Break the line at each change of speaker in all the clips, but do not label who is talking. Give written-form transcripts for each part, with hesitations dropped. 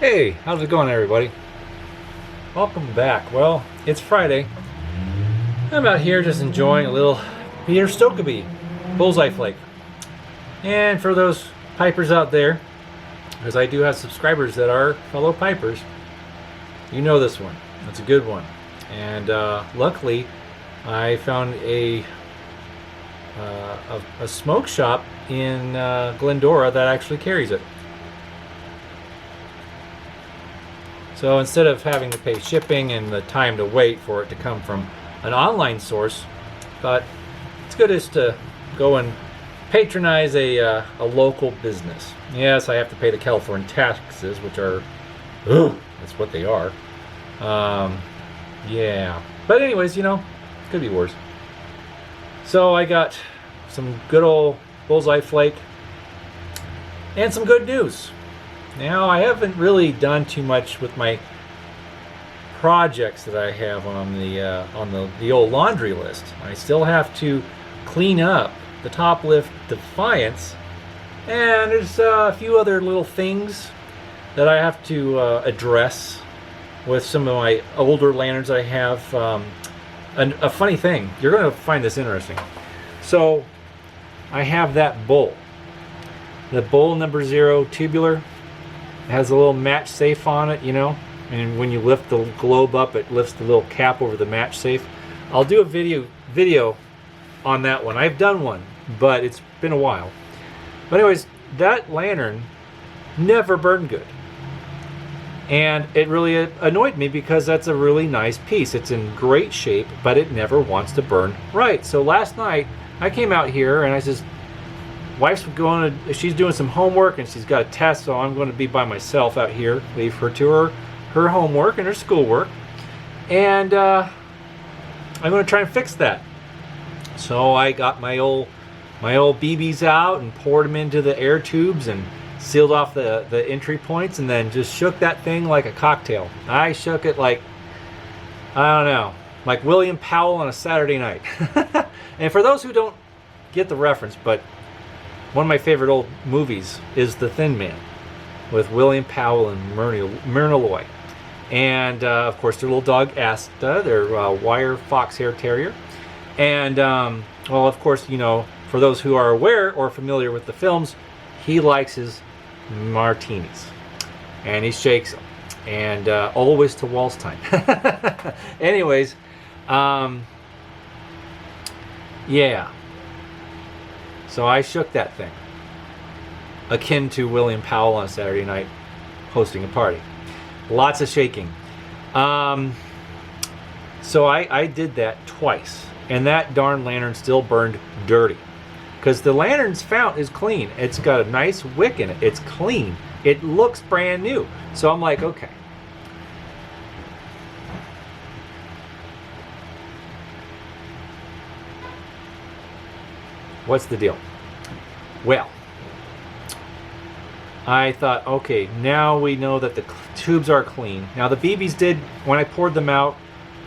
Hey, how's it going, everybody? Welcome back. Well, it's Friday. I'm out here just enjoying a little Peter Stokeby bullseye flake. And for those pipers out there, because I do have subscribers that are fellow pipers, you know this one. It's a good one. And luckily, I found a smoke shop in Glendora that actually carries it. So instead of having to pay shipping and the time to wait for it to come from an online source, I thought it's good just to go and patronize a local business. Yes, I have to pay the California taxes, which are, that's what they are. Yeah. But anyways, could be worse. So I got some good old bullseye flake and some good news. Now, I haven't really done too much with my projects that I have on the old laundry list. I still have to clean up the top lift Defiance, and there's a few other little things that I have to address with some of my older lanterns I have. A funny thing, you're going to find this interesting. So, I have that bowl. The bowl number 0 tubular. It has a little match safe on it, and when you lift the globe up, it lifts the little cap over the match safe. I'll do a video on that one. I've done one, but it's been a while. But anyways, that lantern never burned good. And it really annoyed me because that's a really nice piece. It's in great shape, but it never wants to burn right. So last night, I came out here and I says, wife's she's doing some homework and she's got a test, so I'm going to be by myself out here, leave her to her homework and her schoolwork, and I'm going to try and fix that. So I got my old BBs out and poured them into the air tubes and sealed off the entry points, and then just shook that thing like a cocktail. I shook it like, I don't know, like William Powell on a Saturday night. And for those who don't get the reference, but one of my favorite old movies is The Thin Man with William Powell and Myrna Loy. And, of course, their little dog, Asta, their wire fox hair terrier. And, well, of course, for those who are aware or familiar with the films, he likes his martinis. And he shakes them. And always to waltz time. Anyways, yeah. So I shook that thing, akin to William Powell on Saturday night hosting a party. Lots of shaking. So I did that twice, and that darn lantern still burned dirty. Because the lantern's fount is clean. It's got a nice wick in it. It's clean. It looks brand new. So I'm like, okay. What's the deal? Well, I thought, okay, now we know that the tubes are clean. Now the BBs did, when I poured them out,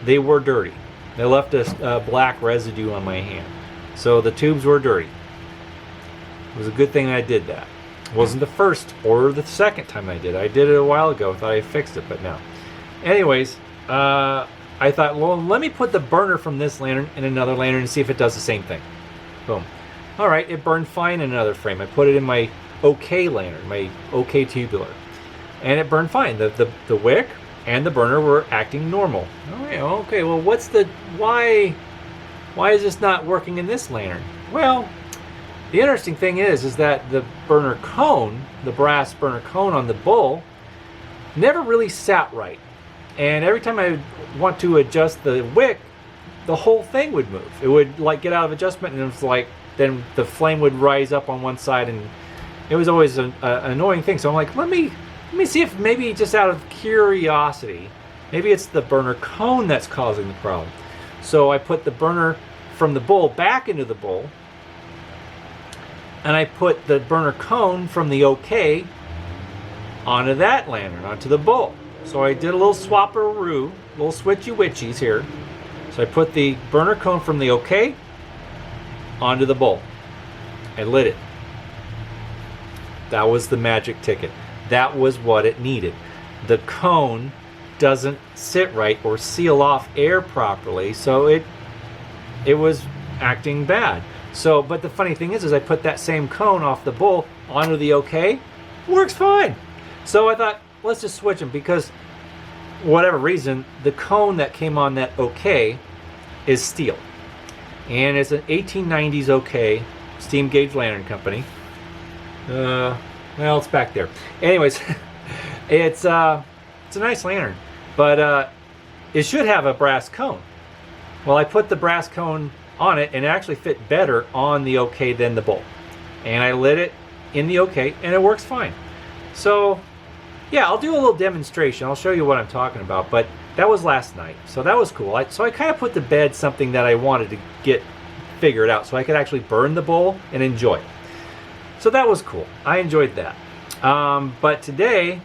they were dirty. They left a black residue on my hand. So the tubes were dirty. It was a good thing I did that. It wasn't the first or the second time I did it. I did it a while ago. I thought I fixed it, but no. Anyways, I thought, well, let me put the burner from this lantern in another lantern and see if it does the same thing. Boom. All right, it burned fine in another frame. I put it in my OK lantern, my OK tubular, and it burned fine. The wick and the burner were acting normal. Okay, well, why is this not working in this lantern? Well, the interesting thing is that the burner cone, the brass burner cone on the bull, never really sat right. And every time I want to adjust the wick, the whole thing would move. It would get out of adjustment, and it was like, then the flame would rise up on one side, and it was always an annoying thing. So I'm like, let me see if maybe just out of curiosity, maybe it's the burner cone that's causing the problem. So I put the burner from the bowl back into the bowl, and I put the burner cone from the OK onto that lantern, onto the bowl. So I did a little swapperoo, little switchy witchies here. So I put the burner cone from the OK onto the bowl. I lit it. That was the magic ticket. That was what it needed. the cone doesn't sit right or seal off air properly, so it was acting bad. So, but the funny thing is I put that same cone off the bull onto the OK, works fine. So I thought, let's just switch them, because whatever reason, the cone that came on that OK is steel. And it's an 1890s OK, steam gauge lantern company. Well, it's back there. Anyways, it's a nice lantern, but it should have a brass cone. Well, I put the brass cone on it, and it actually fit better on the OK than the bull. And I lit it in the OK, and it works fine. So, yeah, I'll do a little demonstration. I'll show you what I'm talking about, but that was last night, so that was cool. So I kind of put to bed something that I wanted to get figured out, so I could actually burn the bull and enjoy it. So that was cool. I enjoyed that. But today,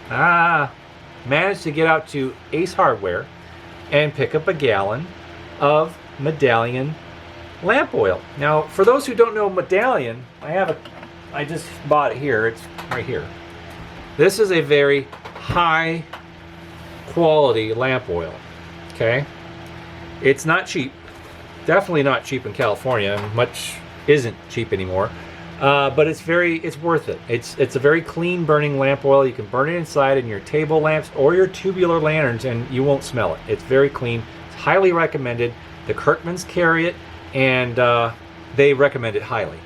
managed to get out to Ace Hardware and pick up a gallon of Medallion lamp oil. Now, for those who don't know Medallion, I just bought it here. It's right here. This is a very high quality lamp oil. Okay, it's not cheap. Definitely not cheap in California. Much isn't cheap anymore. But it's worth it. It's a very clean burning lamp oil. You can burn it inside in your table lamps or your tubular lanterns, and you won't smell it. It's very clean. It's highly recommended. The Kirkmans carry it, and they recommend it highly.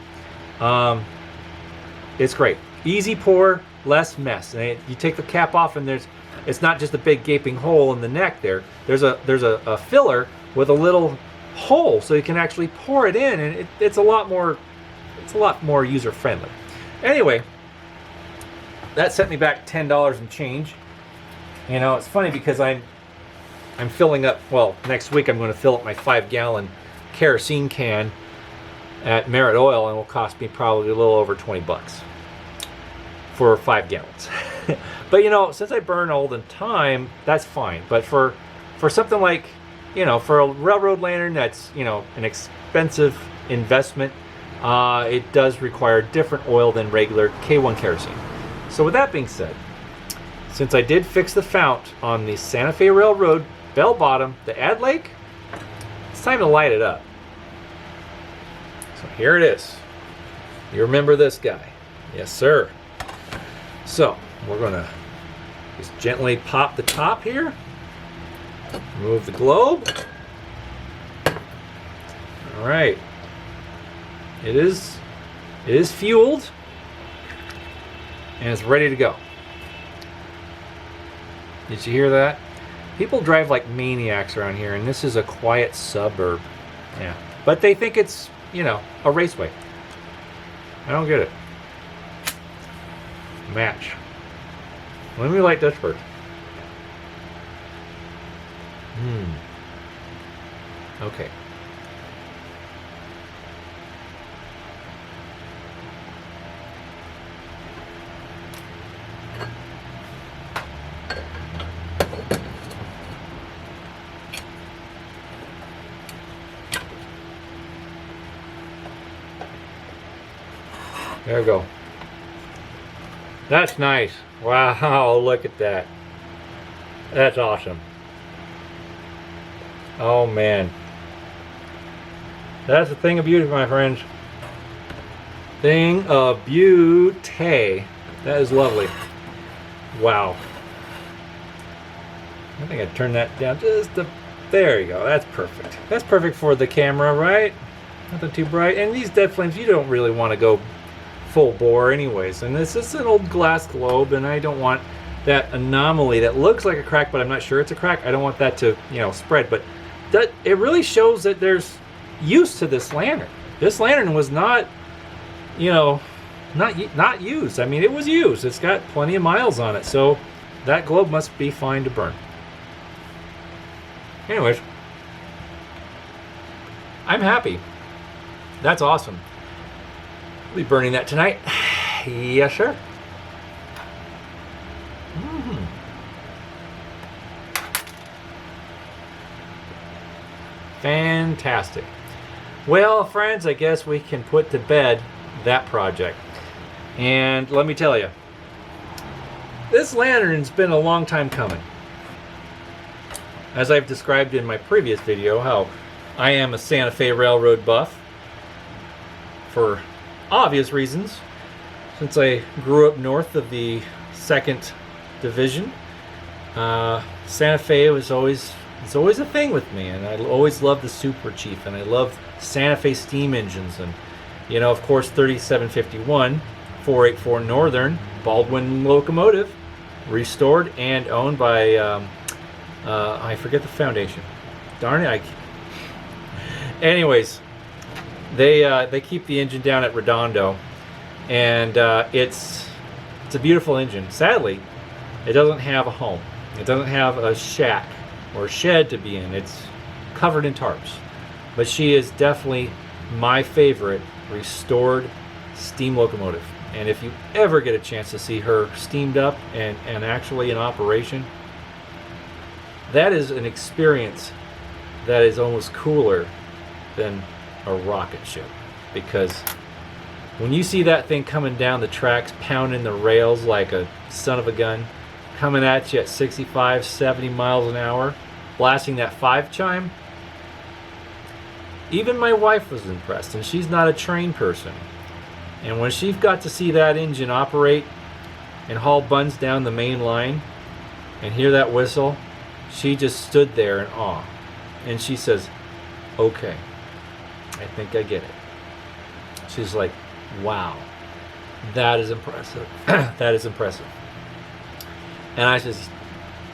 It's great. Easy pour, less mess. And you take the cap off, and it's not just a big gaping hole in the neck there. There's a filler with a little hole, so you can actually pour it in, and it's a lot more user friendly. Anyway, that sent me back $10 and change. You know, it's funny because I'm filling up. Well, next week I'm going to fill up my 5-gallon kerosene can at Merit Oil, and it will cost me probably a little over $20 for 5 gallons. But you know, since I burn all the time, that's fine. But for something like, you know, for a railroad lantern, that's, you know, an expensive investment. It does require different oil than regular K1 kerosene. So with that being said, since I did fix the fount on the Santa Fe Railroad bell bottom, the Adlake, it's time to light it up. So here it is. You remember this guy? Yes, sir. So we're gonna just gently pop the top here. Remove the globe. All right. It is fueled, and it's ready to go. Did you hear that? People drive like maniacs around here, and this is a quiet suburb. Yeah, but they think it's, you know, a raceway. I don't get it. Match. Let me light this first. Okay. There we go. That's nice. Wow, look at that. That's awesome. Oh man. That's a thing of beauty, my friends. Thing of beauty. That is lovely. Wow. I think I turned that down just a... There you go. That's perfect. That's perfect for the camera, right? Nothing too bright. And these dead flames, you don't really want to go full bore anyways. And this is an old glass globe, and I don't want that anomaly that looks like a crack, but I'm not sure it's a crack. I don't want that to, you know, spread. But that, it really shows that there's use to this lantern. This lantern was not, you know, not used. I mean, it was used. It's got plenty of miles on it, so that globe must be fine to burn. Anyways, I'm happy. That's awesome. I'll be burning that tonight. Yes, sir. Fantastic. Well, friends, I guess we can put to bed that project. And let me tell you, This lantern's been a long time coming. As I've described in my previous video, how I am a Santa Fe Railroad buff for obvious reasons. Since I grew up north of the 2nd Division, Santa Fe was always a thing with me, and I always loved the Super Chief, and I loved Santa Fe steam engines, and you know, of course, 3751 484 Northern Baldwin locomotive, restored and owned by I forget the foundation. Darn it! Anyways, they keep the engine down at Redondo, and it's a beautiful engine. Sadly, it doesn't have a home. It doesn't have a shack or shed to be in. It's covered in tarps. But she is definitely my favorite restored steam locomotive. And if you ever get a chance to see her steamed up and actually in operation, that is an experience that is almost cooler than a rocket ship. Because when you see that thing coming down the tracks, pounding the rails like a son of a gun, coming at you at 65, 70 miles an hour, blasting that 5 chime, even my wife was impressed, and she's not a trained person. And when she got to see that engine operate and haul buns down the main line and hear that whistle, she just stood there in awe. And she says, okay, I think I get it. She's like, wow, that is impressive. That is impressive. And I says,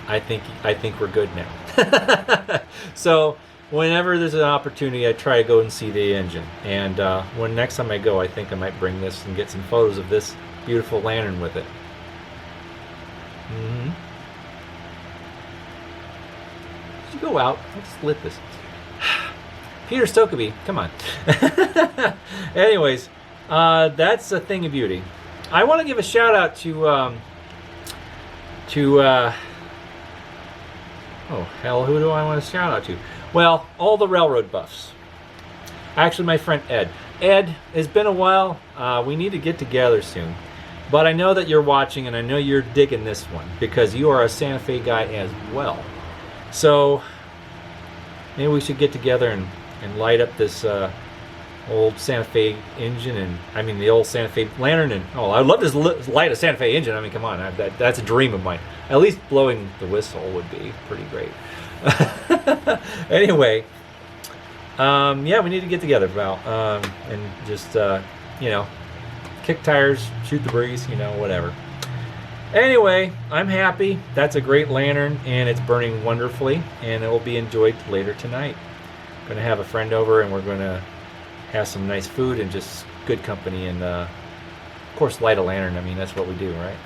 I think we're good now. So whenever there's an opportunity, I try to go and see the engine. And when next time I go, I think I might bring this and get some photos of this beautiful lantern with it. Did you go out? I just lit this. Peter Stokeby, come on. Anyways, that's a thing of beauty. I want to give a shout out to oh hell, who do I want to shout out to? Well, all the railroad buffs. Actually, my friend Ed. Ed, it's been a while. We need to get together soon. But I know that you're watching, and I know you're digging this one because you are a Santa Fe guy as well. So maybe we should get together and light up this old Santa Fe engine, and I mean the old Santa Fe lantern, and oh, I'd love to light a Santa Fe engine. I mean, come on, that's a dream of mine. At least blowing the whistle would be pretty great. Anyway, yeah, we need to get together, Val, and just you know, kick tires, shoot the breeze, you know, whatever. Anyway, I'm happy. That's a great lantern, and it's burning wonderfully, and it will be enjoyed later tonight. I'm gonna have a friend over, and we're gonna have some nice food and just good company, and of course light a lantern. I mean, that's what we do, right?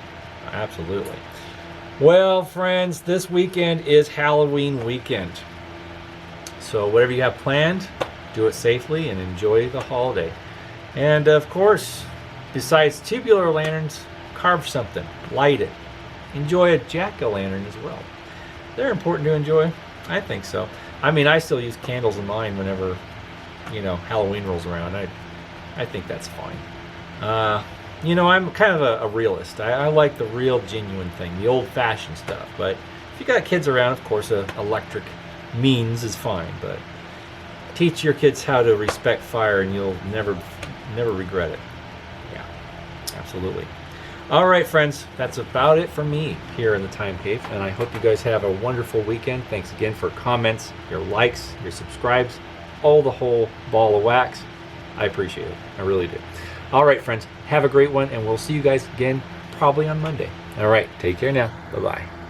Absolutely. Well, friends, this weekend is Halloween weekend, so whatever you have planned, do it safely and enjoy the holiday. And of course, besides tubular lanterns, carve something, light it, enjoy a jack-o'-lantern as well. They're important to enjoy. I think so. I mean, I still use candles in mine whenever, you know, Halloween rolls around. I think that's fine. You know, I'm kind of a realist. I like the real, genuine thing, the old-fashioned stuff. But if you got kids around, of course, electric means is fine. But teach your kids how to respect fire, and you'll never regret it. Yeah, absolutely. All right, friends, that's about it for me here in the Time Cave, and I hope you guys have a wonderful weekend. Thanks again for comments, your likes, your subscribes, all the whole ball of wax. I appreciate it. I really do. All right, friends, have a great one, and we'll see you guys again probably on Monday. All right, take care now. Bye-bye.